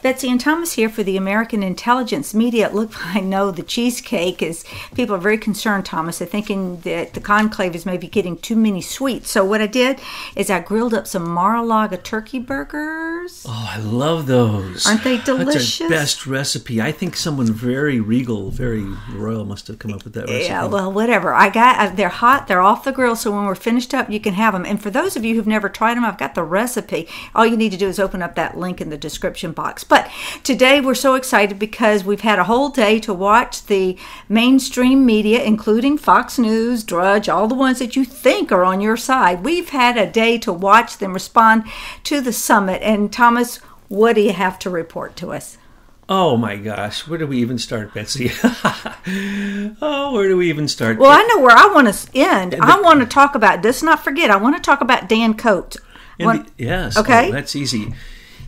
Betsy and Thomas here for the American Intelligence Media. Look, I know the cheesecake is, people are very concerned, Thomas. They're thinking that the conclave is maybe getting too many sweets. So what I did is I grilled up some Mar-a-Lago turkey burgers. Oh, I love those. Aren't they delicious? That's our best recipe. I think someone very regal, very royal must have come up with that recipe. Yeah, well, whatever. They're hot. They're off the grill. So when we're finished up, you can have them. And for those of you who've never tried them, I've got the recipe. All you need to do is open up that link in the description box. But today we're so excited because we've had a whole day to watch the mainstream media, including Fox News, Drudge, all the ones that you think are on your side. We've had a day to watch them respond to the summit. And Thomas, what do you have to report to us? Oh my gosh, where do we even start, Betsy? Where do we even start? Well, I know where I want to end. I want to talk about, let's not forget, I want to talk about Dan Coates. Yes, okay. That's easy.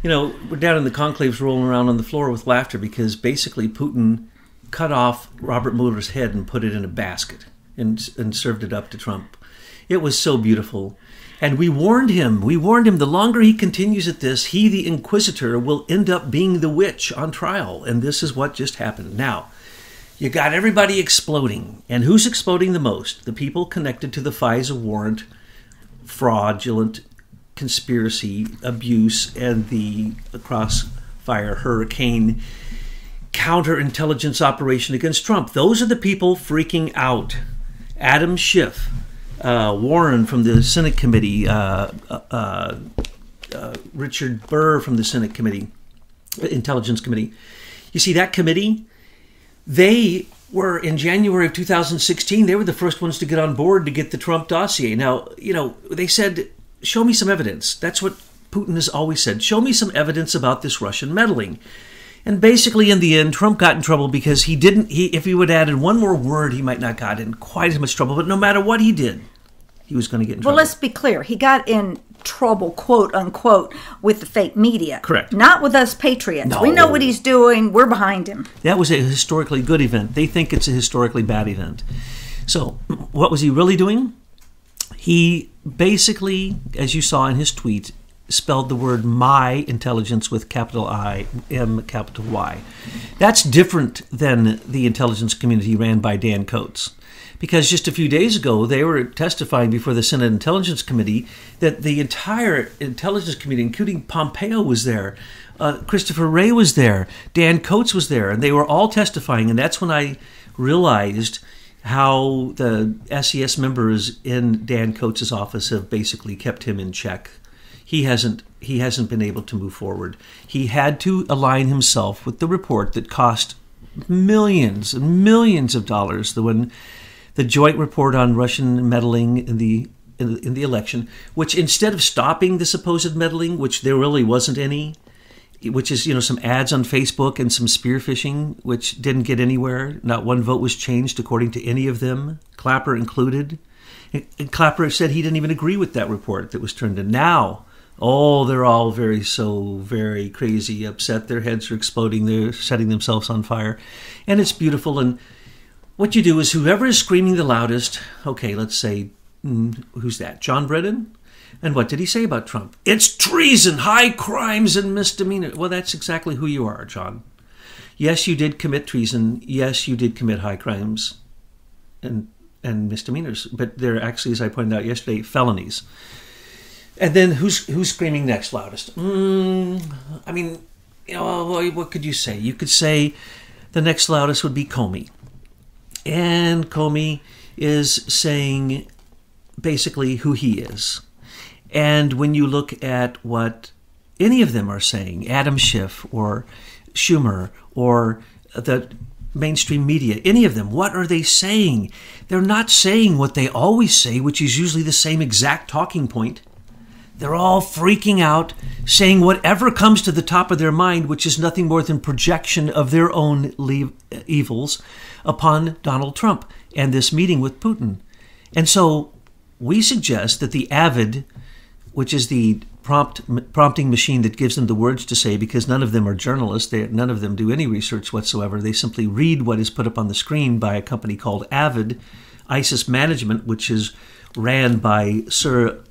You know, we're down in the conclaves rolling around on the floor with laughter because basically Putin cut off Robert Mueller's head and put it in a basket and served it up to Trump. It was so beautiful. And we warned him. The longer he continues at this, he, the inquisitor, will end up being the witch on trial. And this is what just happened. Now, you got everybody exploding. And who's exploding the most? The people connected to the FISA warrant, fraudulent conspiracy, abuse, and the crossfire hurricane counterintelligence operation against Trump. Those are the people freaking out. Adam Schiff, Warren from the Senate Committee, Richard Burr from the Senate Committee, Intelligence Committee. You see, that committee, they were in January of 2016, they were the first ones to get on board to get the Trump dossier. Now, you know, they said, show me some evidence. That's what Putin has always said. Show me some evidence about this Russian meddling. And basically, in the end, Trump got in trouble because if he would have added one more word, he might not have got in quite as much trouble. But no matter what he did, he was going to get in trouble. Well, let's be clear. He got in trouble, quote unquote, with the fake media. Correct. Not with us patriots. No. We know what he's doing. We're behind him. That was a historically good event. They think it's a historically bad event. So what was he really doing? He basically, as you saw in his tweet, spelled the word my intelligence with capital I, M, capital Y. That's different than the intelligence community ran by Dan Coates. Because just a few days ago, they were testifying before the Senate Intelligence Committee that the entire intelligence community, including Pompeo, was there. Christopher Wray was there. Dan Coates was there. And they were all testifying. And that's when I realized how the SES members in Dan Coates' office have basically kept him in check. He hasn't been able to move forward. He had to align himself with the report that cost millions and millions of dollars. The joint report on Russian meddling in the election, which instead of stopping the supposed meddling, which there really wasn't any, which is, you know, some ads on Facebook and some spear phishing, which didn't get anywhere. Not one vote was changed according to any of them, Clapper included. And Clapper said he didn't even agree with that report that was turned in. Now, they're all very crazy, upset. Their heads are exploding. They're setting themselves on fire. And it's beautiful. And what you do is whoever is screaming the loudest, okay, let's say, who's that? John Brennan? And what did he say about Trump? It's treason, high crimes, and misdemeanors. Well, that's exactly who you are, John. Yes, you did commit treason. Yes, you did commit high crimes and misdemeanors. But they're actually, as I pointed out yesterday, felonies. And then who's screaming next loudest? I mean, you know, what could you say? You could say the next loudest would be Comey. And Comey is saying basically who he is. And when you look at what any of them are saying, Adam Schiff or Schumer or the mainstream media, any of them, what are they saying? They're not saying what they always say, which is usually the same exact talking point. They're all freaking out, saying whatever comes to the top of their mind, which is nothing more than projection of their own evils upon Donald Trump and this meeting with Putin. And so we suggest that the AVID, which is the prompting machine that gives them the words to say, because none of them are journalists, none of them do any research whatsoever. They simply read what is put up on the screen by a company called AVID, ISIS Management, which is ran by Sir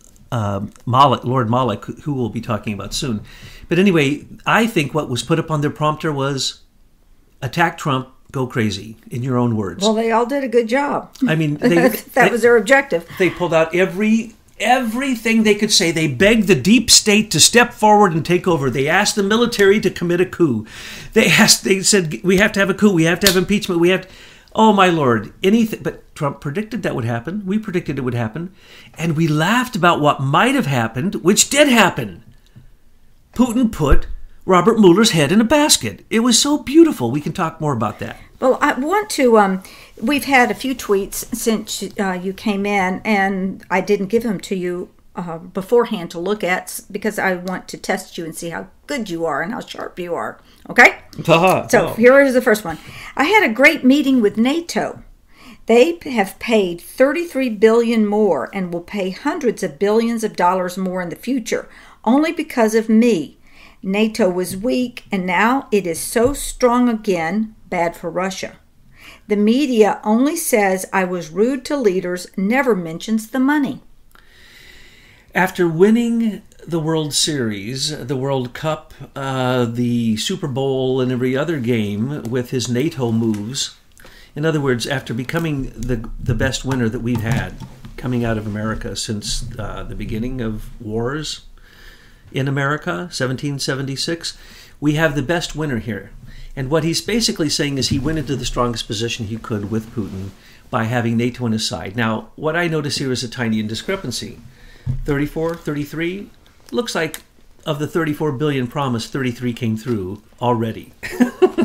Lord Moloch, who we'll be talking about soon. But anyway, I think what was put up on their prompter was attack Trump, go crazy, in your own words. Well, they all did a good job. I mean, that was their objective. They pulled out everything they could say. They begged the deep state to step forward and take over. They asked the military to commit a coup. They said, we have to have a coup. We have to have impeachment. Oh, my Lord, anything. But Trump predicted that would happen. We predicted it would happen. And we laughed about what might have happened, which did happen. Putin put Robert Mueller's head in a basket. It was so beautiful. We can talk more about that. Well, I want to, we've had a few tweets since you came in, and I didn't give them to you beforehand to look at because I want to test you and see how good you are and how sharp you are. Okay? So here is the first one. I had a great meeting with NATO. They have paid $33 billion more and will pay hundreds of billions of dollars more in the future, only because of me. NATO was weak, and now it is so strong again, bad for Russia. The media only says I was rude to leaders, never mentions the money. After winning the World Series, the World Cup, the Super Bowl, and every other game with his NATO moves, in other words, after becoming the best winner that we've had coming out of America since the beginning of wars in America, 1776, we have the best winner here. And what he's basically saying is he went into the strongest position he could with Putin by having NATO on his side. Now, what I notice here is a tiny indiscrepancy. 34, 33, looks like of the 34 billion promised, 33 came through already.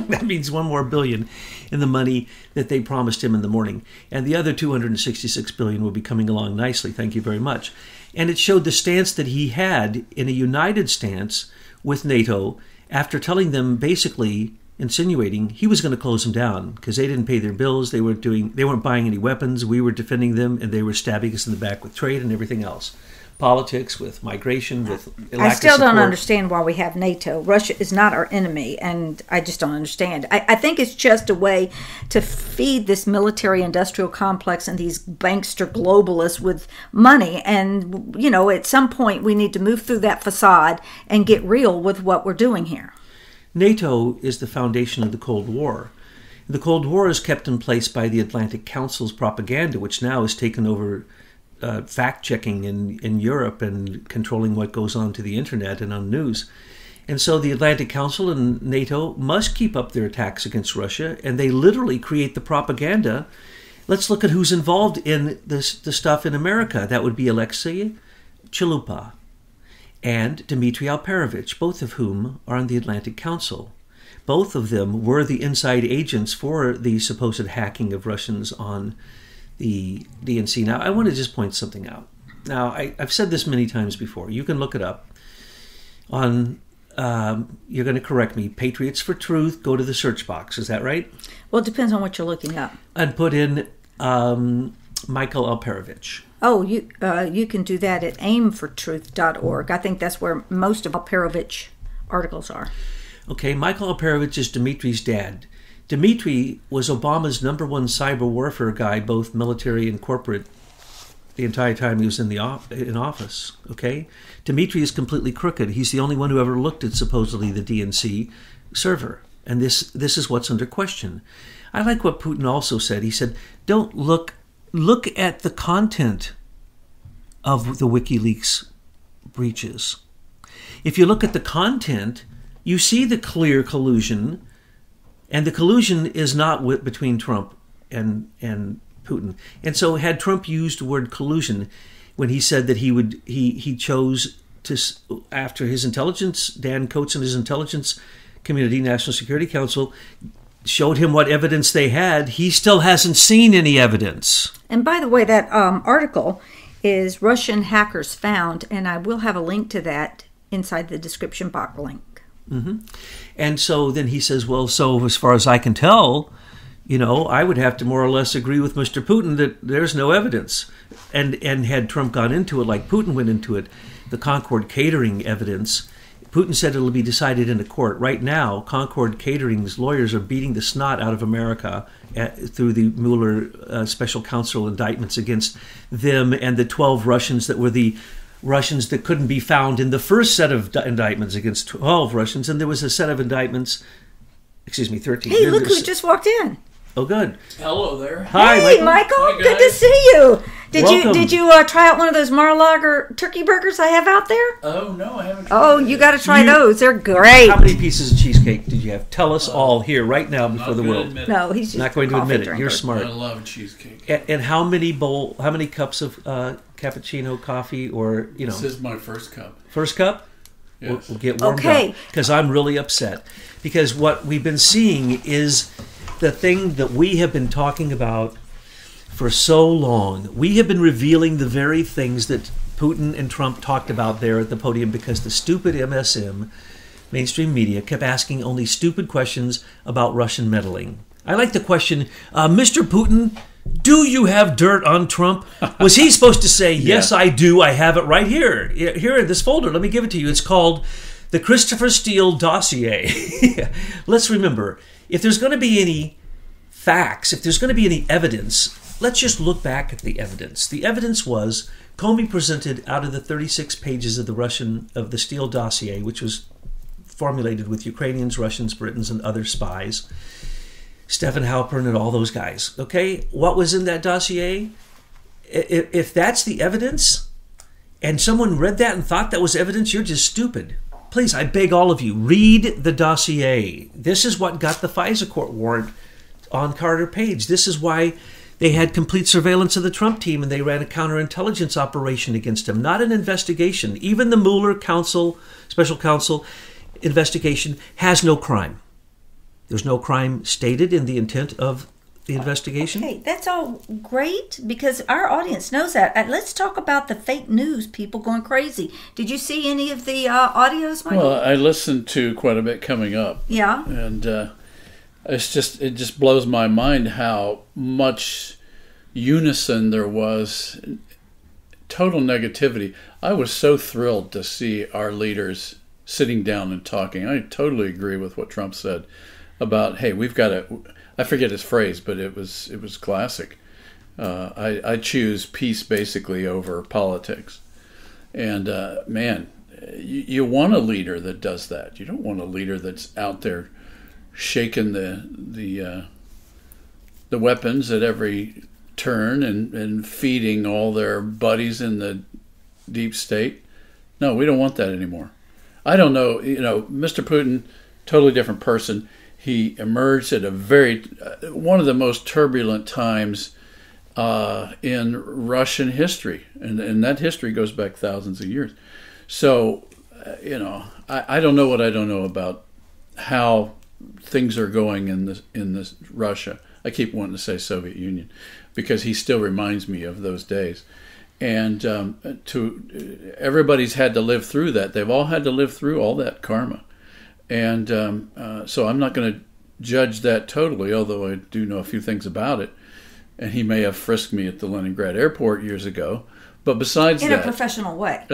That means one more billion in the money that they promised him in the morning. And the other 266 billion will be coming along nicely. Thank you very much. And it showed the stance that he had in a united stance with NATO after telling them, basically insinuating he was going to close them down because they didn't pay their bills, they weren't buying any weapons, we were defending them, and they were stabbing us in the back with trade and everything else. Politics, with migration, with lack I still of support. don't understand why we have NATO. Russia is not our enemy, and I just don't understand. I think it's just a way to feed this military-industrial complex and these bankster globalists with money. And, you know, at some point we need to move through that facade and get real with what we're doing here. NATO is the foundation of the Cold War. The Cold War is kept in place by the Atlantic Council's propaganda, which now has taken over fact-checking in Europe and controlling what goes on to the internet and on news. And so the Atlantic Council and NATO must keep up their attacks against Russia, and they literally create the propaganda. Let's look at who's involved in the stuff in America. That would be Alexei Chalupa and Dmitry Alperovitch, both of whom are on the Atlantic Council. Both of them were the inside agents for the supposed hacking of Russians on the DNC. Now, I want to just point something out. Now, I've said this many times before. You can look it up on, you're going to correct me, Patriots for Truth, go to the search box. Is that right? Well, it depends on what you're looking up. And put in Michael Alperovitch. Oh, you can do that at aimfortruth.org. I think that's where most of Alperovitch articles are. Okay, Michael Alperovitch is Dmitry's dad. Dmitry was Obama's number one cyber warfare guy, both military and corporate, the entire time he was in office. Okay, Dmitry is completely crooked. He's the only one who ever looked at supposedly the DNC server, and this is what's under question. I like what Putin also said. He said, "Don't look at the content of the WikiLeaks breaches. If you look at the content, you see the clear collusion." And the collusion is not between Trump and Putin. And so had Trump used the word collusion when he said that he chose to, after his intelligence, Dan Coates and his intelligence community, National Security Council, showed him what evidence they had, he still hasn't seen any evidence. And by the way, that article is Russian Hackers Found, and I will have a link to that inside the description box link. Mm-hmm. And so then he says, well, so as far as I can tell, I would have to more or less agree with Mr. Putin that there's no evidence. And had Trump gone into it like Putin went into it, the Concord Catering evidence, Putin said it'll be decided in a court. Right now, Concord Catering's lawyers are beating the snot out of America through the Mueller special counsel indictments against them and the 12 Russians that were the Russians that couldn't be found in the first set of indictments against 12 Russians, and there was a set of indictments, 13. Hey, look who just walked in. Oh, good. Hello there. Hi, Hey, Michael. Hi, Good to guys. see you. Welcome. Did you try out one of those Mar-a-Lago turkey burgers I have out there? Oh, no, I haven't tried Oh, it you yet. got to try those. They're great. How many pieces of cheesecake did you have? Tell us all here, right now, I'm before not the gonna world. admit it. No, he's just Not going to coffee admit it. drinker. You're smart. I love cheesecake. And how many cups of cappuccino coffee, or This is my first cup. first cup? Yes. We'll get warmed Okay. up, because I'm really upset. Because what we've been seeing is the thing that we have been talking about for so long. We have been revealing the very things that Putin and Trump talked about there at the podium, because the stupid MSM, mainstream media, kept asking only stupid questions about Russian meddling. I like the question, Mr. Putin, do you have dirt on Trump? Was he supposed to say, yes, I do. I have it right here. Here in this folder. Let me give it to you. It's called the Christopher Steele dossier. Let's remember, if there's going to be any facts, if there's going to be any evidence, let's just look back at the evidence. The evidence was Comey presented out of the 36 pages of the Steele dossier, which was formulated with Ukrainians, Russians, Britons, and other spies. Stephen Halpern and all those guys. Okay, what was in that dossier? If that's the evidence, and someone read that and thought that was evidence, you're just stupid. Please, I beg all of you, read the dossier. This is what got the FISA court warrant on Carter Page. This is why they had complete surveillance of the Trump team, and they ran a counterintelligence operation against him, not an investigation. Even the Mueller special counsel investigation has no crime. There's no crime stated in the intent of the investigation. Okay, that's all great because our audience knows that. Let's talk about the fake news people going crazy. Did you see any of the audios, Michael? Well, I listened to quite a bit coming up. Yeah. And it just blows my mind how much unison there was, total negativity. I was so thrilled to see our leaders sitting down and talking. I totally agree with what Trump said about, hey, we've got to, I forget his phrase, but it was classic. I choose peace basically over politics. And man, you want a leader that does that. You don't want a leader that's out there shaking the weapons at every turn and feeding all their buddies in the deep state. No, we don't want that anymore. I don't know, Mr. Putin, totally different person. He emerged at one of the most turbulent times in Russian history, and that history goes back thousands of years. So, I don't know what I don't know about how things are going in this Russia. I keep wanting to say Soviet Union because he still reminds me of those days. And everybody's had to live through that. They've all had to live through all that karma. And so I'm not going to judge that totally, although I do know a few things about it. And he may have frisked me at the Leningrad airport years ago. But besides In that, a professional way.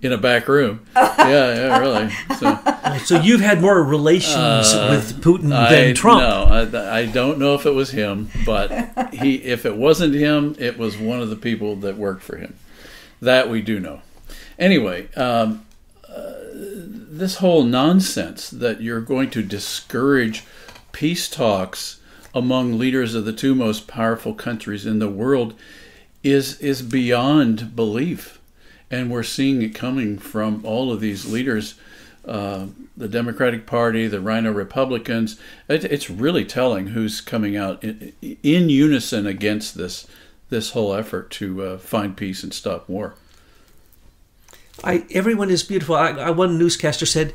in a back room. Yeah, really. So you've had more relations with Putin than Trump. No, I don't know if it was him, but if it wasn't him, it was one of the people that worked for him. That we do know. Anyway, this whole nonsense that you're going to discourage peace talks among leaders of the two most powerful countries in the world is beyond belief. And we're seeing it coming from all of these leaders, the Democratic Party, the Rhino Republicans. It's really telling who's coming out in unison against this whole effort to find peace and stop war. Everyone is beautiful. One newscaster said,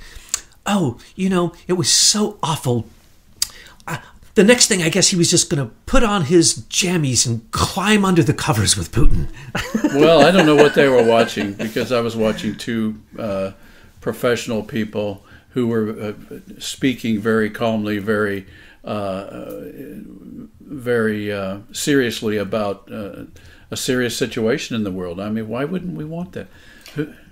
"Oh, it was so awful. The next thing, I guess he was just going to put on his jammies and climb under the covers with Putin." Well, I don't know what they were watching because I was watching two professional people who were speaking very calmly, very seriously about a serious situation in the world. I mean, why wouldn't we want that?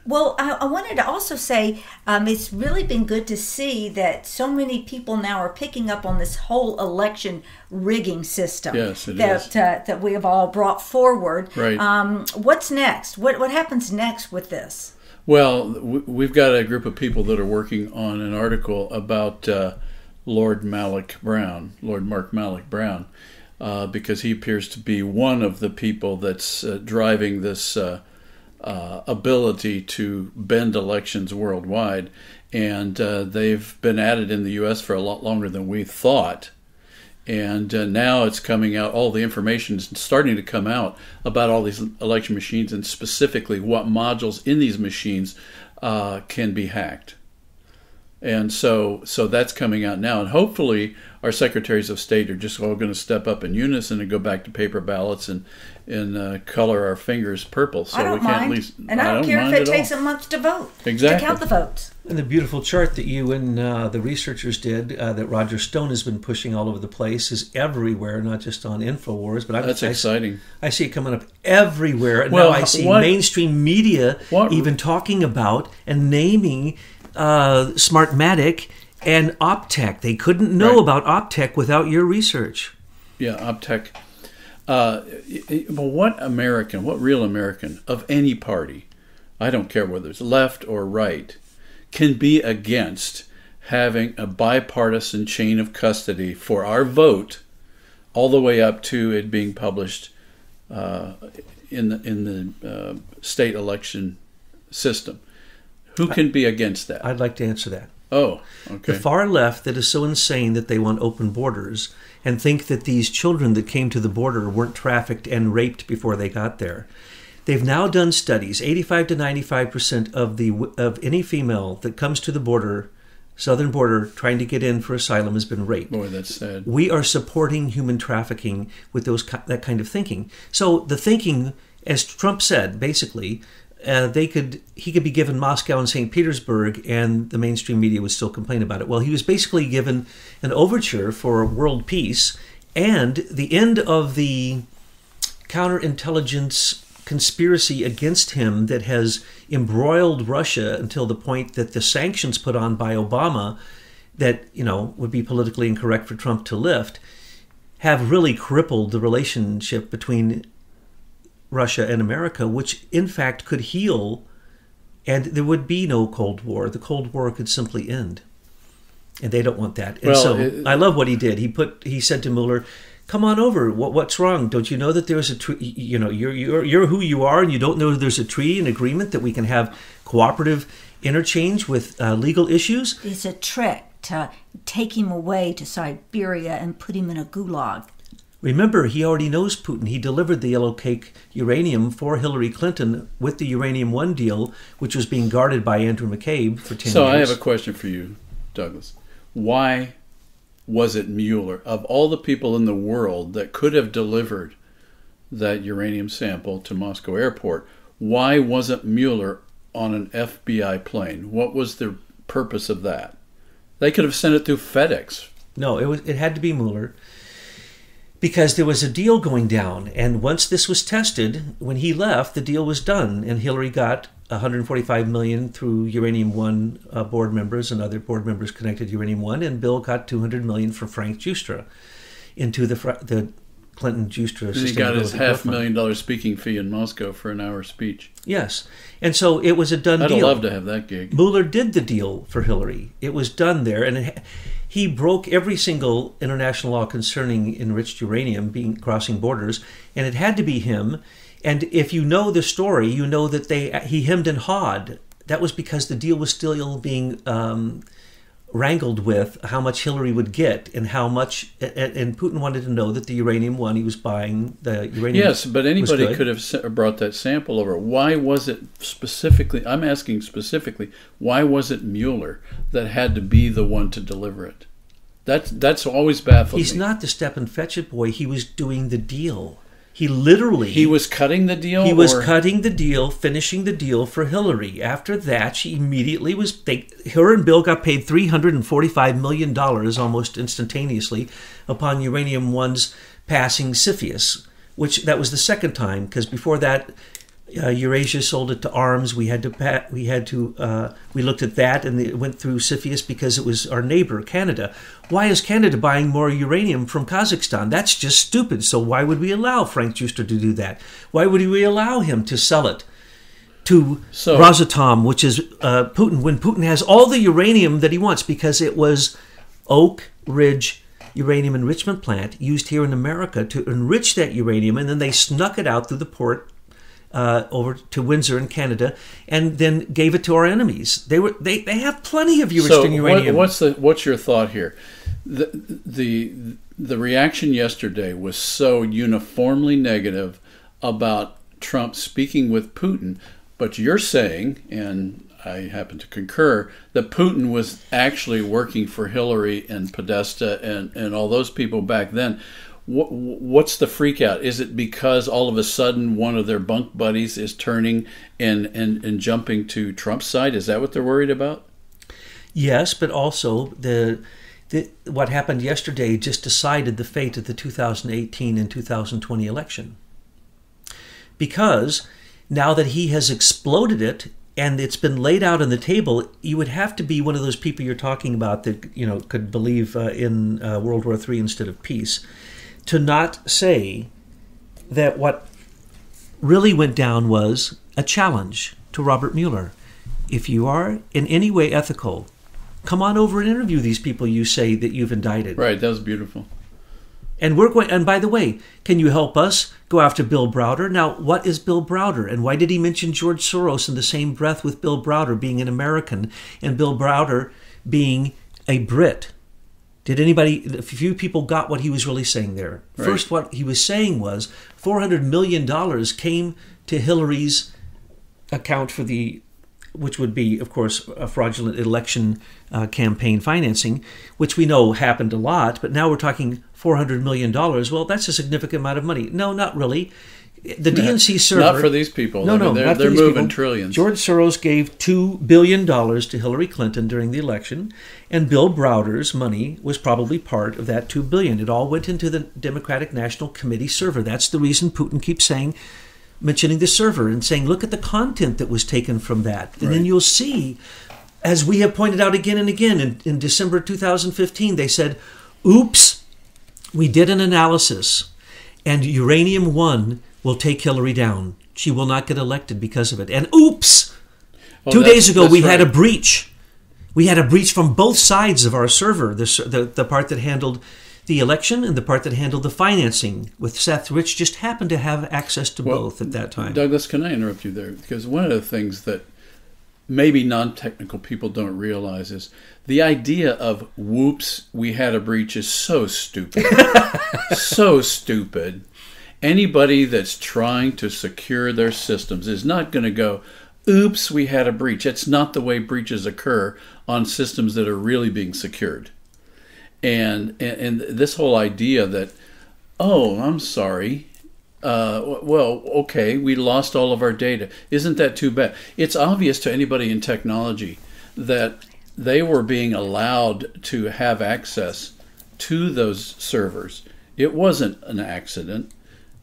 Well, I wanted to also say it's really been good to see that so many people now are picking up on this whole election rigging system. Yes, it is. That we have all brought forward. Right. What's next? What happens next with this? Well, we've got a group of people that are working on an article about Lord Mark Malloch Brown, because he appears to be one of the people that's driving this ability to bend elections worldwide, and they've been at it in the U.S. for a lot longer than we thought. And now it's coming out, all the information is starting to come out about all these election machines, and specifically what modules in these machines can be hacked. And so that's coming out now. And hopefully our secretaries of state are just all going to step up in unison and go back to paper ballots and color our fingers purple. So I don't mind. And I don't care if it takes a month to vote. Exactly. To count the votes. And the beautiful chart that you and the researchers did, that Roger Stone has been pushing all over the place, is everywhere, not just on InfoWars. But that's exciting. I see it coming up everywhere. And well, now I see mainstream media even talking about and naming Smartmatic and Optech. They couldn't know about Optech without your research. Yeah, Optech. Well, what real American of any party, I don't care whether it's left or right, can be against having a bipartisan chain of custody for our vote all the way up to it being published in the state election system? Who can be against that? I'd like to answer that. Oh, okay. The far left that is so insane that they want open borders and think that these children that came to the border weren't trafficked and raped before they got there. They've now done studies. 85 to 95% of any female that comes to the border, southern border, trying to get in for asylum has been raped. Boy, that's sad. We are supporting human trafficking with that kind of thinking. So the thinking, as Trump said, basically, he could be given Moscow and St. Petersburg, and the mainstream media would still complain about it. Well, he was basically given an overture for world peace and the end of the counterintelligence conspiracy against him that has embroiled Russia until the point that the sanctions put on by Obama that, would be politically incorrect for Trump to lift, have really crippled the relationship between Russia and America, which in fact could heal, and there would be no Cold War. The Cold War could simply end, and they don't want that. And I love what he did. He said to Mueller, "Come on over. What's wrong? Don't you know that there's a treaty? You're who you are, and you don't know there's a treaty, an agreement that we can have cooperative interchange with legal issues." It's a trick to take him away to Siberia and put him in a gulag. Remember, he already knows Putin. He delivered the yellow cake uranium for Hillary Clinton with the Uranium One deal, which was being guarded by Andrew McCabe for 10 years. So I have a question for you, Douglas. Why was it Mueller, of all the people in the world that could have delivered that uranium sample to Moscow airport, why wasn't Mueller on an FBI plane? What was the purpose of that? They could have sent it through FedEx. No, it had to be Mueller, because there was a deal going down, and once this was tested, when he left, the deal was done, and Hillary got $145 million through Uranium One board members and other board members connected to Uranium One, and Bill got $200 million from Frank Giustra into the Clinton Giustra. And he got his $500,000 speaking fee in Moscow for an hour speech. Yes, and so it was a done deal. I'd love to have that gig. Mueller did the deal for Hillary. It was done there, and he broke every single international law concerning enriched uranium crossing borders, and it had to be him. And if you know the story, you know that he hemmed and hawed. That was because the deal was still being wrangled with how much Hillary would get and how much, and Putin wanted to know that the Uranium One he was buying, the uranium. Yes, but anybody could have brought that sample over. Why was it specifically, I'm asking specifically, why was it Mueller that had to be the one to deliver it? That's always baffled me. He's not the step and fetch it boy. He was doing the deal. He was cutting the deal? He was cutting the deal, finishing the deal for Hillary. After that, she immediately her and Bill got paid $345 million almost instantaneously upon Uranium One's passing CFIUS, that was the second time, because before that, Eurasia sold it to arms. We looked at that, and it went through CFIUS because it was our neighbor, Canada. Why is Canada buying more uranium from Kazakhstan? That's just stupid. So why would we allow Frank Juster to do that? Why would we allow him to sell it to Rosatom, which is Putin, when Putin has all the uranium that he wants, because it was Oak Ridge uranium enrichment plant used here in America to enrich that uranium, and then they snuck it out through the port over to Windsor in Canada, and then gave it to our enemies. They have plenty of uranium. What's your thought here? The reaction yesterday was so uniformly negative about Trump speaking with Putin, but you're saying, and I happen to concur, that Putin was actually working for Hillary and Podesta and all those people back then. What's the freak out? Is it because all of a sudden one of their bunk buddies is turning and jumping to Trump's side? Is that what they're worried about? Yes, but also what happened yesterday just decided the fate of the 2018 and 2020 election. Because now that he has exploded it and it's been laid out on the table, you would have to be one of those people you're talking about that could believe in World War III instead of peace, to not say that what really went down was a challenge to Robert Mueller. If you are in any way ethical, come on over and interview these people you say that you've indicted. Right, that was beautiful. And we're going. And by the way, can you help us go after Bill Browder? Now, what is Bill Browder, and why did he mention George Soros in the same breath with Bill Browder being an American and Bill Browder being a Brit? A few people got what he was really saying there. Right. First, what he was saying was $400 million came to Hillary's account for which would be, of course, a fraudulent election campaign financing, which we know happened a lot, but now we're talking $400 million. Well, that's a significant amount of money. No, not really. The DNC server... Not for these people. No, they're moving trillions. George Soros gave $2 billion to Hillary Clinton during the election, and Bill Browder's money was probably part of that $2 billion. It all went into the Democratic National Committee server. That's the reason Putin keeps mentioning the server and saying, look at the content that was taken from that. And then you'll see, as we have pointed out again and again, in December 2015, they said, oops, we did an analysis, and Uranium One will take Hillary down. She will not get elected because of it. And oops, 2 days ago we had a breach. We had a breach from both sides of our server, the part that handled the election and the part that handled the financing with Seth Rich just happened to have access to both at that time. Douglas, can I interrupt you there? Because one of the things that maybe non-technical people don't realize is the idea of whoops, we had a breach is so stupid. So stupid. Anybody that's trying to secure their systems is not going to go, oops, we had a breach. It's not the way breaches occur on systems that are really being secured. And this whole idea that, oh, I'm sorry, well, okay, we lost all of our data. Isn't that too bad? It's obvious to anybody in technology that they were being allowed to have access to those servers. It wasn't an accident.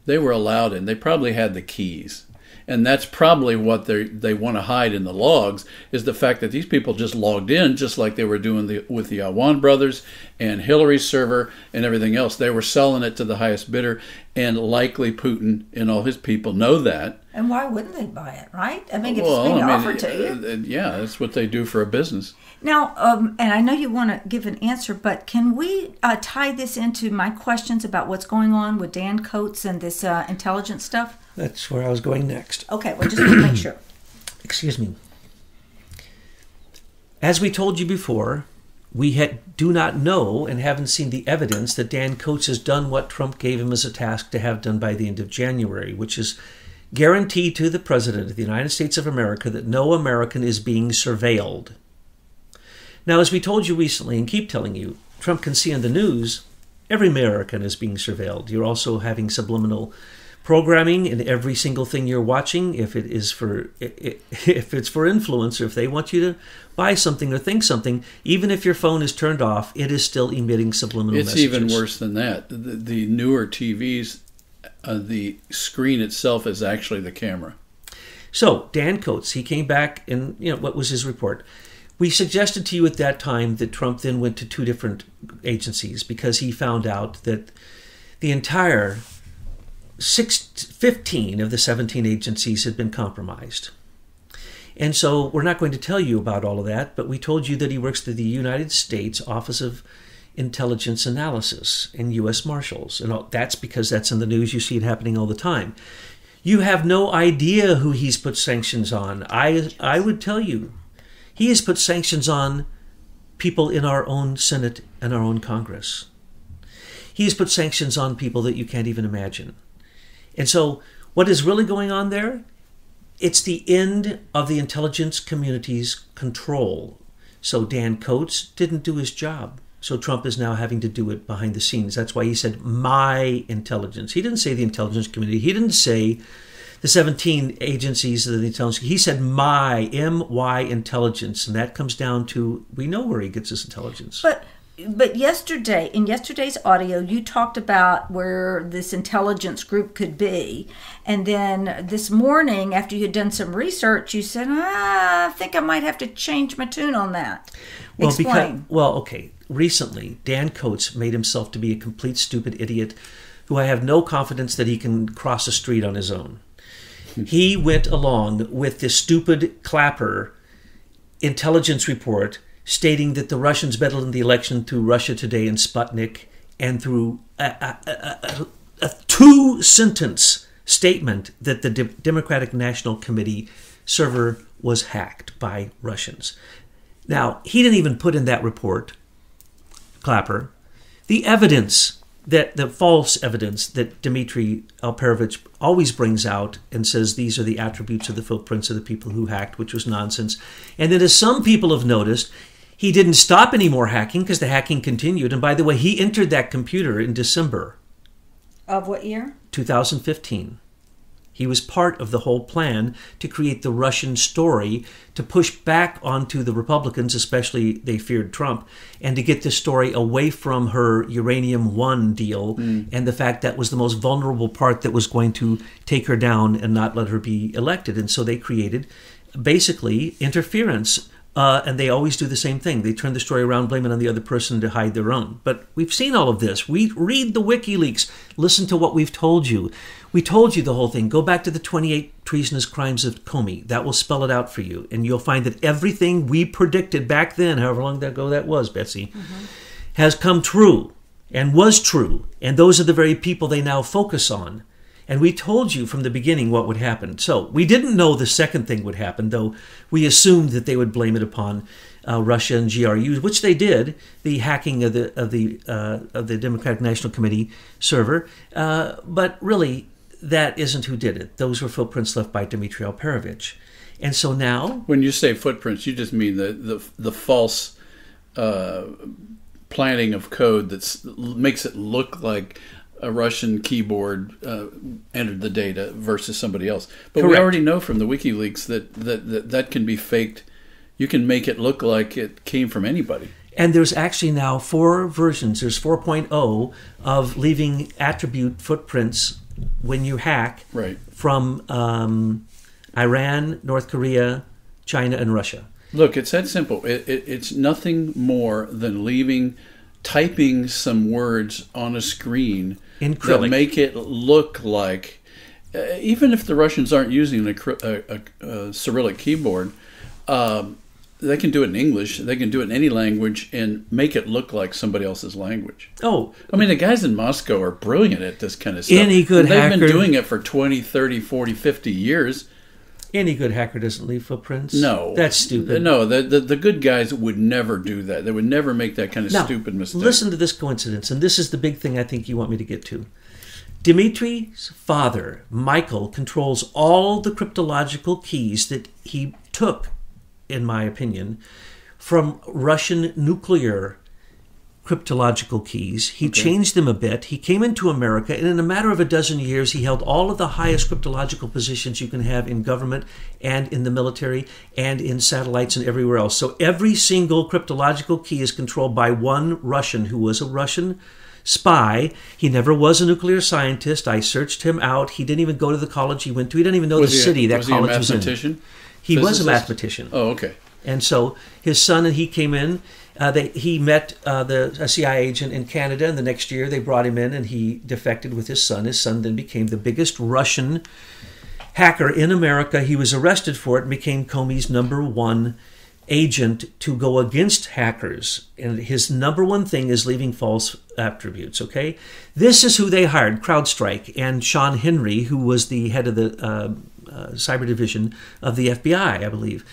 They were allowed in. They probably had the keys. And that's probably what they want to hide in the logs, is the fact that these people just logged in just like they were doing with the Awan brothers and Hillary's server and everything else. They were selling it to the highest bidder, and likely Putin and all his people know that. And why wouldn't they buy it, right? I mean, if it's being offered to you. Yeah, that's what they do for a business. Now, and I know you want to give an answer, but can we tie this into my questions about what's going on with Dan Coates and this intelligence stuff? That's where I was going next. Okay, well, just to make sure. Excuse me. As we told you before, we do not know and haven't seen the evidence that Dan Coates has done what Trump gave him as a task to have done by the end of January, which is guarantee to the President of the United States of America that no American is being surveilled. Now, as we told you recently and keep telling you, Trump can see on the news, every American is being surveilled. You're also having subliminal programming in every single thing you're watching. If it's for influence, or if they want you to buy something or think something, even if your phone is turned off, it is still emitting subliminal messages. It's even worse than that. The newer TVs, the screen itself is actually the camera. So Dan Coates, he came back and, what was his report? We suggested to you at that time that Trump then went to 2 different agencies because he found out that the entire 15 of the 17 agencies had been compromised. And so we're not going to tell you about all of that, but we told you that he works for the United States Office of Intelligence Analysis and U.S. Marshals. And that's because that's in the news. You see it happening all the time. You have no idea who he's put sanctions on. I would tell you, he has put sanctions on people in our own Senate and our own Congress. He has put sanctions on people that you can't even imagine. And so what is really going on there? It's the end of the intelligence community's control. So Dan Coates didn't do his job. So Trump is now having to do it behind the scenes. That's why he said, my intelligence. He didn't say the intelligence community. He didn't say the 17 agencies of the intelligence. He said my, M-Y, intelligence. And that comes down to, we know where he gets his intelligence. But yesterday, in yesterday's audio, you talked about where this intelligence group could be. And then this morning, after you had done some research, you said, I think I might have to change my tune on that. Explain. Okay. Recently, Dan Coates made himself to be a complete stupid idiot who I have no confidence that he can cross a street on his own. He went along with this stupid Clapper intelligence report stating that the Russians meddled in the election through Russia Today and Sputnik and through a 2-sentence statement that the Democratic National Committee server was hacked by Russians. Now, he didn't even put in that report, Clapper, the evidence, the false evidence that Dmitry Alperovitch always brings out and says these are the attributes of the footprints of the people who hacked, which was nonsense. And then as some people have noticed, he didn't stop any more hacking because the hacking continued. And by the way, he entered that computer in December. Of what year? 2015. He was part of the whole plan to create the Russian story, to push back onto the Republicans, especially they feared Trump, and to get this story away from her Uranium One deal and the fact that was the most vulnerable part that was going to take her down and not let her be elected. And so they created basically interference. And they always do the same thing. They turn the story around, blame it on the other person to hide their own. But we've seen all of this. We read the WikiLeaks. Listen to what we've told you. We told you the whole thing. Go back to the 28 treasonous crimes of Comey. That will spell it out for you. And you'll find that everything we predicted back then, however long ago that was, Betsy, has come true and was true. And those are the very people they now focus on. And we told you from the beginning what would happen. So we didn't know the second thing would happen, though we assumed that they would blame it upon Russia and GRUs, which they did, the hacking of the Democratic National Committee server. But really, that isn't who did it. Those were footprints left by Dmitry Alperovitch. And so now, when you say footprints, you just mean the false planting of code that makes it look like a Russian keyboard entered the data versus somebody else. But Correct. We already know from the WikiLeaks that can be faked. You can make it look like it came from anybody. And there's actually now 4 versions. There's 4.0 of leaving attribute footprints when you hack from Iran, North Korea, China, and Russia. Look, it's that simple. It's nothing more than typing some words on a screen that make it look like, even if the Russians aren't using a Cyrillic keyboard, they can do it in English, they can do it in any language and make it look like somebody else's language. Oh. I mean, the guys in Moscow are brilliant at this kind of stuff. Any good hacker. They've been doing it for 20, 30, 40, 50 years. Any good hacker doesn't leave footprints. No. That's stupid. No, the good guys would never do that. They would never make that kind of stupid mistake. Listen to this coincidence, and this is the big thing I think you want me to get to. Dmitry's father, Michael, controls all the cryptological keys that he took, in my opinion, from Russian nuclear cryptological keys. He changed them a bit. He came into America, and in a matter of a dozen years, he held all of the highest cryptological positions you can have in government and in the military and in satellites and everywhere else. So every single cryptological key is controlled by one Russian who was a Russian spy. He never was a nuclear scientist. I searched him out. He didn't even go to the college he went to. He didn't even know the city that college was in. Was he a mathematician? He was a mathematician. Oh, okay. And so his son and he came in. He met a CIA agent in Canada, and the next year they brought him in, and he defected with his son. His son then became the biggest Russian hacker in America. He was arrested for it and became Comey's #1 agent to go against hackers. And his #1 thing is leaving false attributes, okay? This is who they hired, CrowdStrike, and Sean Henry, who was the head of the cyber division of the FBI, I believe.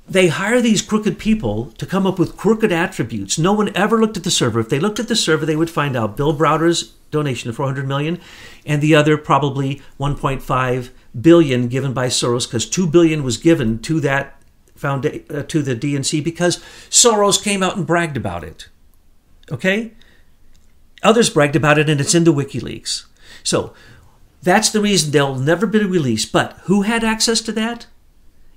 They hire these crooked people to come up with crooked attributes. No one ever looked at the server. If they looked at the server, they would find out Bill Browder's donation of $400 million and the other probably $1.5 billion given by Soros, because $2 billion was given to that to the DNC because Soros came out and bragged about it. Okay? Others bragged about it, and it's in the WikiLeaks. So that's the reason they'll never be released. But who had access to that?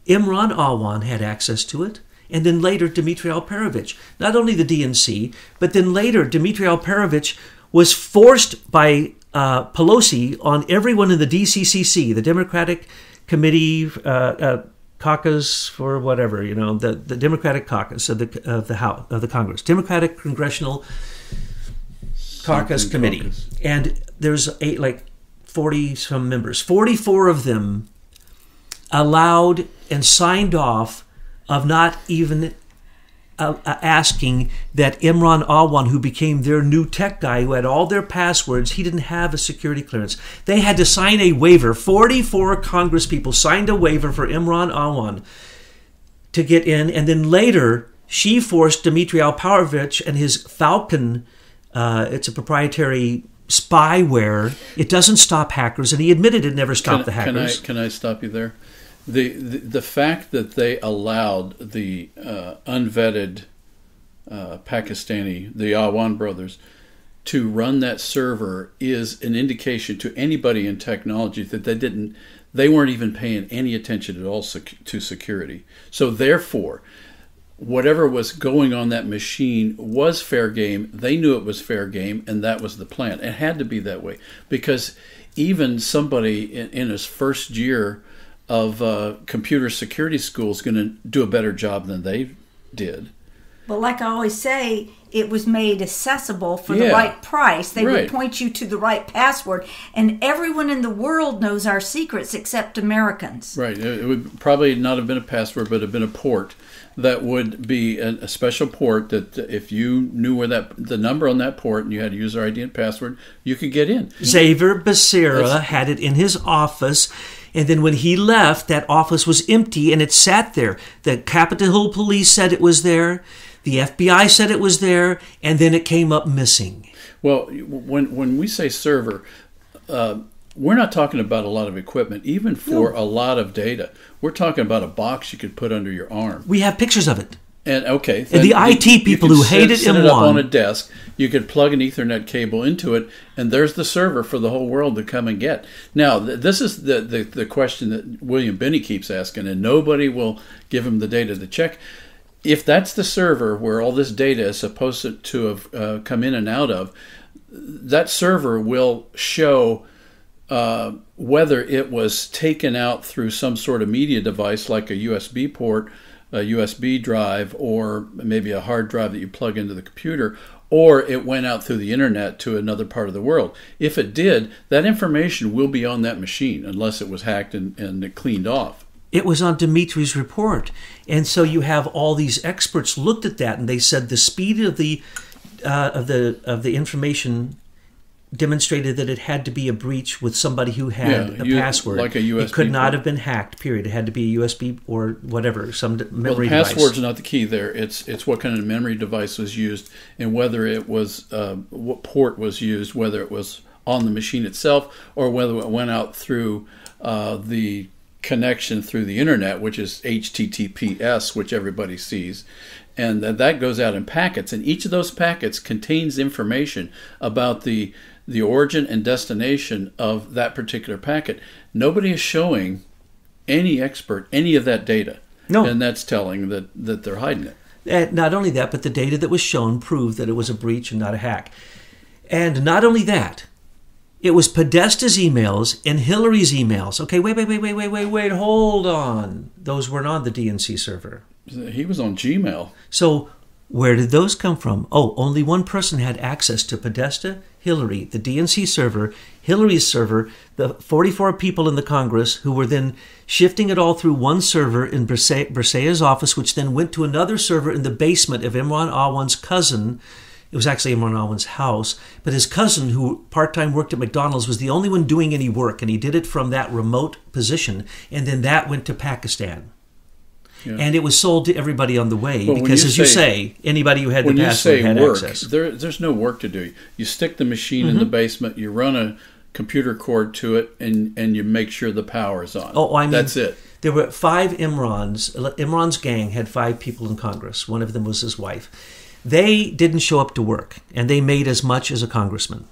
Imran Awan had access to it, and then later Dmitry Alperovich. Not only the DNC, but then later Dmitry Alperovich was forced by Pelosi on everyone in the DCCC, the Democratic Committee Caucus for whatever, the Democratic Caucus of the House of the Congress, Democratic Congressional Caucus Committee, and there's 40 some members. 44 of them allowed and signed off of not even asking that Imran Awan, who became their new tech guy, who had all their passwords, he didn't have a security clearance. They had to sign a waiver. 44 Congress people signed a waiver for Imran Awan to get in, and then later she forced Dmitry Alperovich and his Falcon, it's a proprietary spyware. It doesn't stop hackers, and he admitted it never stopped the hackers. Can I stop you there? The fact that they allowed the unvetted Pakistani, the Awan brothers, to run that server is an indication to anybody in technology that they weren't even paying any attention at all to security. So therefore, whatever was going on that machine was fair game. They knew it was fair game, and that was the plan. It had to be that way, because even somebody in his first year of computer security school is going to do a better job than they did. But like I always say, it was made accessible for the right price. They would point you to the right password, and everyone in the world knows our secrets except Americans. Right. It would probably not have been a password, but have been a port that would be a special port that if you knew where the number on that port and you had a user ID and password, you could get in. Xavier Becerra had it in his office. And then when he left, that office was empty and it sat there. The Capitol Hill Police said it was there. The FBI said it was there. And then it came up missing. Well, when we say server, we're not talking about a lot of equipment, even for a lot of data. We're talking about a box you could put under your arm. We have pictures of it. And the IT people who hated set it up on a desk. You could plug an Ethernet cable into it, and there's the server for the whole world to come and get. Now, this is the question that William Binney keeps asking, and nobody will give him the data to check. If that's the server where all this data is supposed to have come in and out of, that server will show whether it was taken out through some sort of media device like a USB port, a USB drive, or maybe a hard drive that you plug into the computer, or it went out through the internet to another part of the world. If it did, that information will be on that machine unless it was hacked and cleaned off. It was on Dimitri's report. And so you have all these experts looked at that, and they said the speed of the information demonstrated that it had to be a breach with somebody who had a password. Like a USB it could not port. have been hacked, period. It had to be a USB or whatever, some memory the device. Password's not the key there. It's what kind of memory device was used and whether it was, what port was used, whether it was on the machine itself or whether it went out through the connection through the internet, which is HTTPS, which everybody sees. And that goes out in packets. And each of those packets contains information about the origin and destination of that particular packet. Nobody is showing any expert any of that data. No. And that's telling that they're hiding it. Not only that, but the data that was shown proved that it was a breach and not a hack. And not only that, it was Podesta's emails and Hillary's emails. Okay, wait, hold on. Those weren't on the DNC server. He was on Gmail. So where did those come from? Oh, only one person had access to Podesta, Hillary, the DNC server, Hillary's server, the 44 people in the Congress who were then shifting it all through one server in Bersea's office, which then went to another server in the basement of Imran Awan's cousin. It was actually Imran Awan's house, but his cousin, who part-time worked at McDonald's, was the only one doing any work, and he did it from that remote position, and then that went to Pakistan. Yeah. And it was sold to everybody on the way, because as you say, anybody who had the password had access. There's no work to do. You stick the machine in the basement, you run a computer cord to it, and you make sure the power is on. Oh, I mean, that's it. There were 5 Imrans. Imran's gang had 5 people in Congress. One of them was his wife. They didn't show up to work, and they made as much as a congressman.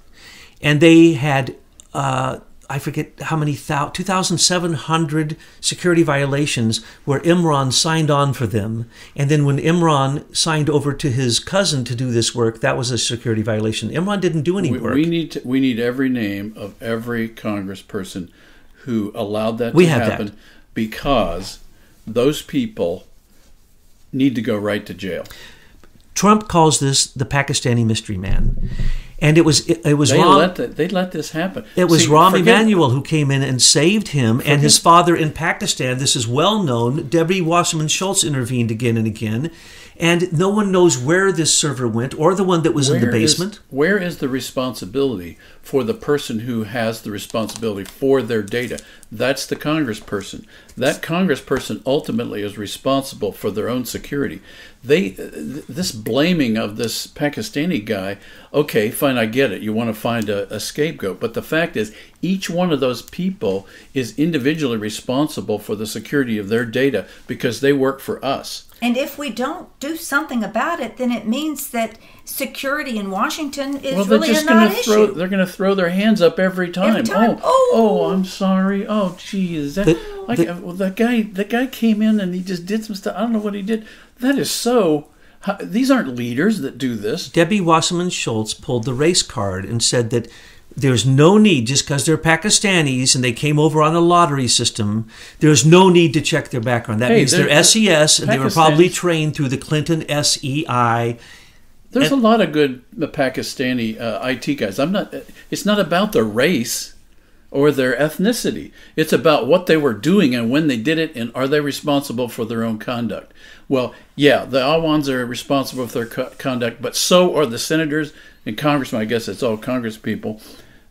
And they had, I forget how many, 2,700 security violations where Imran signed on for them. And then when Imran signed over to his cousin to do this work, that was a security violation. Imran didn't do any work. We need every name of every congressperson who allowed that to happen, because those people need to go right to jail. Trump calls this the Pakistani mystery man. And it was they let this happen. It was Rahm Emanuel who came in and saved him, and his father in Pakistan. This is well known. Debbie Wasserman Schultz intervened again and again, and no one knows where this server went or the one that was in the basement. Where is the responsibility for the person who has the responsibility for their data? That's the congressperson. That congressperson ultimately is responsible for their own security. This blaming of this Pakistani guy, okay, fine, I get it. You want to find a scapegoat. But the fact is, each one of those people is individually responsible for the security of their data because they work for us. And if we don't do something about it, then it means that security in Washington is really a non-issue. They're going to throw their hands up every time. Oh, I'm sorry. Oh, geez. The guy came in and he just did some stuff. I don't know what he did. That is so... These aren't leaders that do this. Debbie Wasserman Schultz pulled the race card and said that there's no need, just because they're Pakistanis and they came over on a lottery system, there's no need to check their background. That means they're SES, and they were probably trained through the Clinton SEI. There's a lot of good Pakistani IT guys. It's not about their race or their ethnicity. It's about what they were doing and when they did it, and are they responsible for their own conduct. Well, yeah, the Awans are responsible for their conduct, but so are the senators and congressmen. I guess it's all Congress people.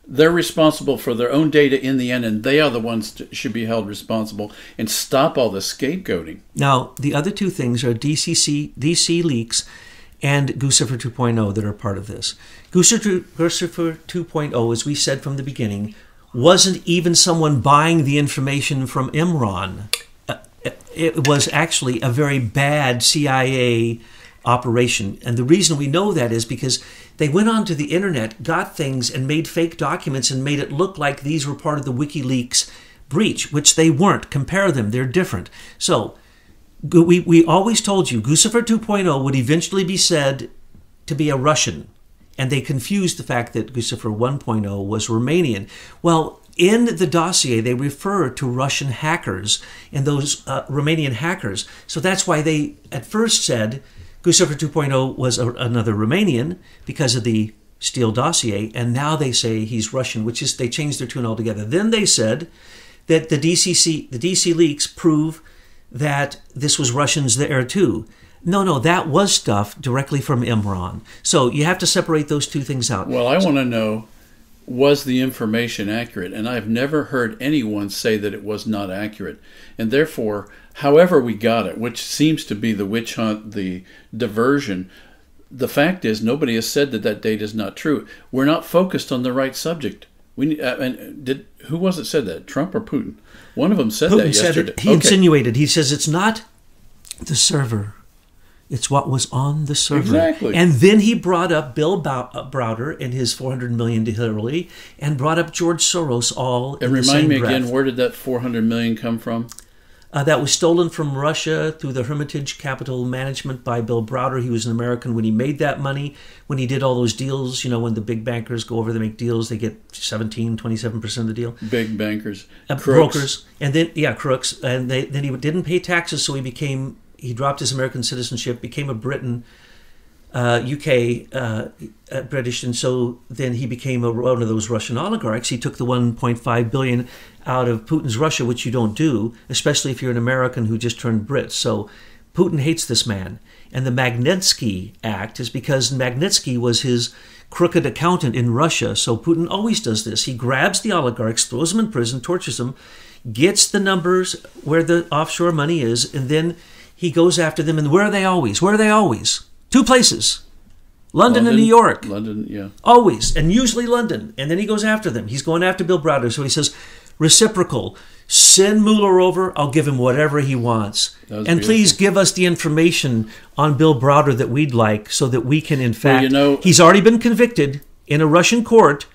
They're responsible for their own data in the end, and they are the ones that should be held responsible, and stop all the scapegoating. Now, the other two things are DC leaks and Guccifer 2.0 that are part of this. Guccifer 2.0, as we said from the beginning, wasn't even someone buying the information from Imran. It was actually a very bad CIA operation. And the reason we know that is because they went onto the internet, got things, and made fake documents and made it look like these were part of the WikiLeaks breach, which they weren't. Compare them. They're different. So we always told you Guccifer 2.0 would eventually be said to be a Russian. And they confused the fact that Guccifer 1.0 was Romanian. Well, in the dossier, they refer to Russian hackers and those Romanian hackers. So that's why they at first said Guccifer 2.0 was another Romanian because of the Steele dossier. And now they say he's Russian, which is they changed their tune altogether. Then they said that the DC leaks prove that this was Russians there too. No, that was stuff directly from Imran. So you have to separate those two things out. Well, I want to know, was the information accurate? And I've never heard anyone say that it was not accurate. And therefore, however we got it, which seems to be the witch hunt, the diversion, the fact is nobody has said that data is not true. We're not focused on the right subject. Who was it said that? Trump or Putin? One of them said that yesterday. Said it. He insinuated. He says it's not the server. It's what was on the server. Exactly. And then he brought up Bill Browder and his $400 million to Hillary, and brought up George Soros all in the same breath. Remind me again, where did that $400 million come from? that was stolen from Russia through the Hermitage Capital Management by Bill Browder. He was an American when he made that money, when he did all those deals. You know, when the big bankers go over, they make deals, they get 27% of the deal. Big bankers. Brokers. And then, crooks. And then he didn't pay taxes, so he dropped his American citizenship, became a Briton, UK, British, and so then he became one of those Russian oligarchs. He took the 1.5 billion out of Putin's Russia, which you don't do, especially if you're an American who just turned Brit. So Putin hates this man. And the Magnitsky Act is because Magnitsky was his crooked accountant in Russia. So Putin always does this. He grabs the oligarchs, throws them in prison, tortures them, gets the numbers where the offshore money is, and then he goes after them. And where are they always? Where are they always? Two places, London and New York. London, yeah. Always, and usually London. And then he goes after them. He's going after Bill Browder. So he says, reciprocal, send Mueller over, I'll give him whatever he wants. And please give us the information on Bill Browder that we'd like so that we can, in fact, he's already been convicted in a Russian court,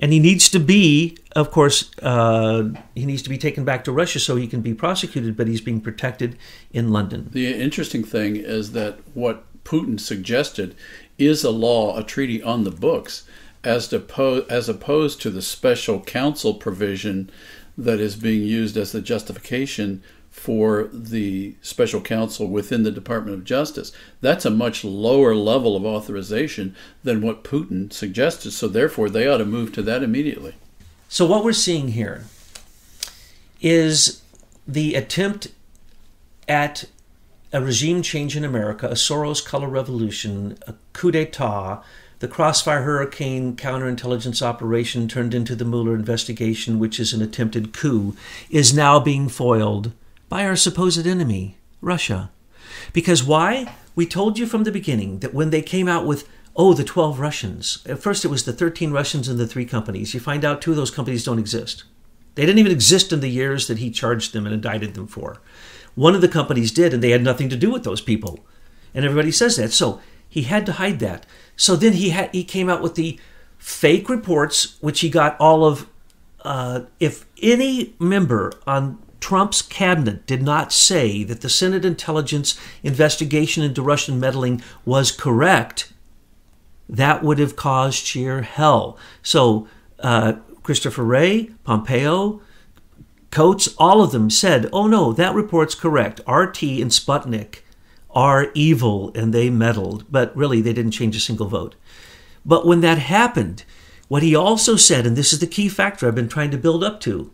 and he needs to be, of course, he needs to be taken back to Russia so he can be prosecuted, but he's being protected in London. The interesting thing is that what Putin suggested is a law, a treaty on the books, as opposed to the special counsel provision that is being used as the justification for the special counsel within the Department of Justice. That's a much lower level of authorization than what Putin suggested, so therefore they ought to move to that immediately. So what we're seeing here is the attempt at a regime change in America, a Soros color revolution, a coup d'etat, the Crossfire Hurricane counterintelligence operation turned into the Mueller investigation, which is an attempted coup, is now being foiled by our supposed enemy, Russia. Because why? We told you from the beginning that when they came out with, the 12 Russians, at first it was the 13 Russians and the 3 companies. You find out 2 of those companies don't exist. They didn't even exist in the years that he charged them and indicted them for. One of the companies did, and they had nothing to do with those people. And everybody says that. So he had to hide that. So then he came out with the fake reports, which he got all of, if any member on Trump's cabinet did not say that the Senate intelligence investigation into Russian meddling was correct, that would have caused sheer hell. So Christopher Wray, Pompeo, Coates, all of them said, oh no, that report's correct. RT and Sputnik are evil and they meddled, but really they didn't change a single vote. But when that happened, what he also said, and this is the key factor I've been trying to build up to,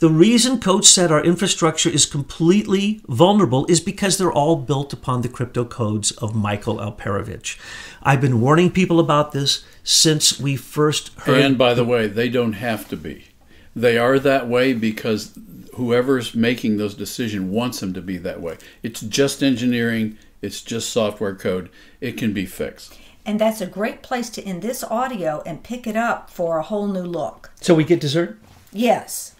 the reason Coates said our infrastructure is completely vulnerable is because they're all built upon the crypto codes of Michael Alperovitch. I've been warning people about this since we first heard. And by the way, they don't have to be. They are that way because whoever's making those decisions wants them to be that way. It's just engineering. It's just software code. It can be fixed. And that's a great place to end this audio and pick it up for a whole new look. So we get dessert? Yes.